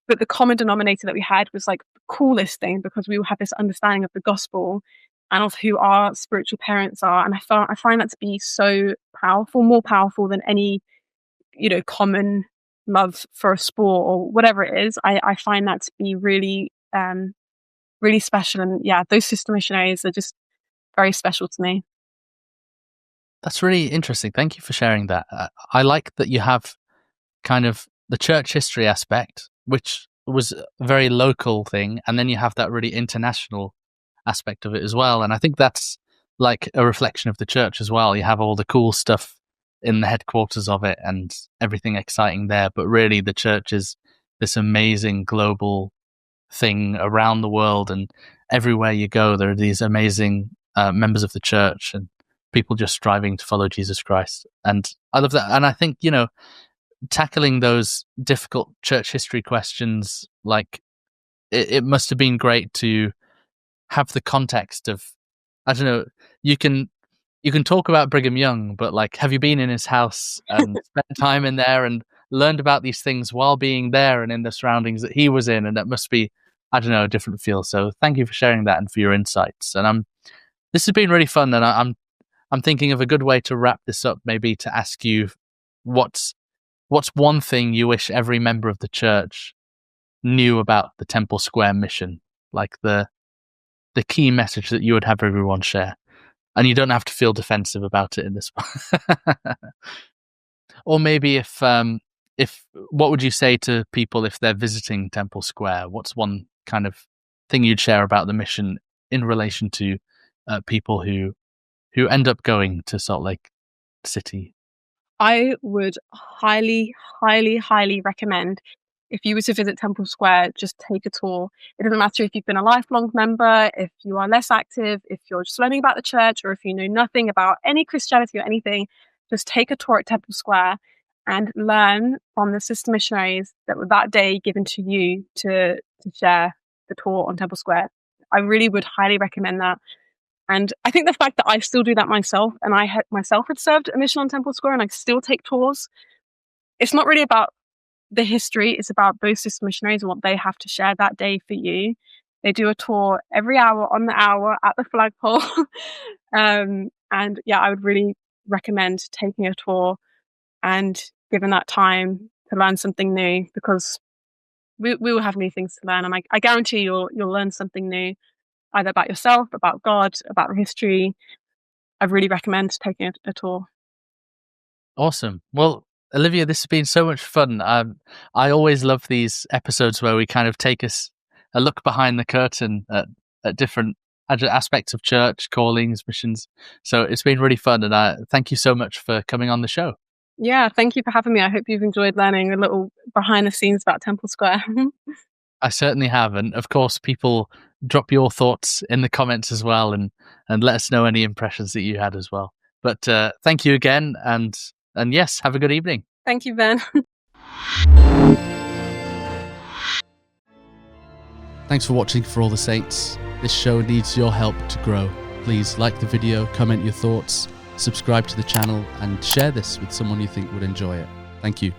Speaker 2: But the common denominator that we had was like the coolest thing, because we all had this understanding of the gospel and of who our spiritual parents are. And I find that to be so powerful, more powerful than any, common love for a sport or whatever it is. I find that to be really, really special. And yeah, those sister missionaries are just very special to me.
Speaker 1: That's really interesting. Thank you for sharing that. I like that you have kind of the church history aspect, which was a very local thing, and then you have that really international aspect of it as well. And I think that's like a reflection of the church as well. You have all the cool stuff in the headquarters of it and everything exciting there, but really the church is this amazing global thing around the world, and everywhere you go there are these amazing members of the church and people just striving to follow Jesus Christ. And I love that. And I think, tackling those difficult church history questions, like it must have been great to have the context of, I don't know, you can talk about Brigham Young, but like, have you been in his house and spent time in there and learned about these things while being there and in the surroundings that he was in? And that must be, I don't know, a different feel. So thank you for sharing that and for your insights. And this has been really fun, and I'm thinking of a good way to wrap this up, maybe to ask you what's one thing you wish every member of the church knew about the Temple Square mission, like the key message that you would have everyone share. And you don't have to feel defensive about it in this one. Or maybe if what would you say to people if they're visiting Temple Square? What's one kind of thing you'd share about the mission in relation to people who end up going to Salt Lake City?
Speaker 2: I would highly, highly, highly recommend, if you were to visit Temple Square, just take a tour. It doesn't matter if you've been a lifelong member, if you are less active, if you're just learning about the church, or if you know nothing about any Christianity or anything, just take a tour at Temple Square and learn from the sister missionaries that were that day given to you to share the tour on Temple Square. I really would highly recommend that. And I think the fact that I still do that myself, and I myself had served a mission on Temple Square, and I still take tours, it's not really about the history, it's about those sister missionaries and what they have to share that day for you. They do a tour every hour on the hour at the flagpole. And yeah, I would really recommend taking a tour and giving that time to learn something new, because we will have new things to learn, and I guarantee you'll learn something new, either about yourself, about God, about the history. I really recommend taking a tour.
Speaker 1: Awesome. Well, Olivia, this has been so much fun. I always love these episodes where we kind of take a look behind the curtain at different aspects of church, callings, missions. So it's been really fun, and I thank you so much for coming on the show.
Speaker 2: Yeah, thank you for having me. I hope you've enjoyed learning a little behind the scenes about Temple Square.
Speaker 1: I certainly have, and of course, people drop your thoughts in the comments as well, and let us know any impressions that you had as well. But thank you again, and yes, have a good evening.
Speaker 2: Thank you, Ben.
Speaker 1: Thanks for watching For All the Saints. This show needs your help to grow. Please like the video, comment your thoughts, subscribe to the channel, and share this with someone you think would enjoy it. Thank you.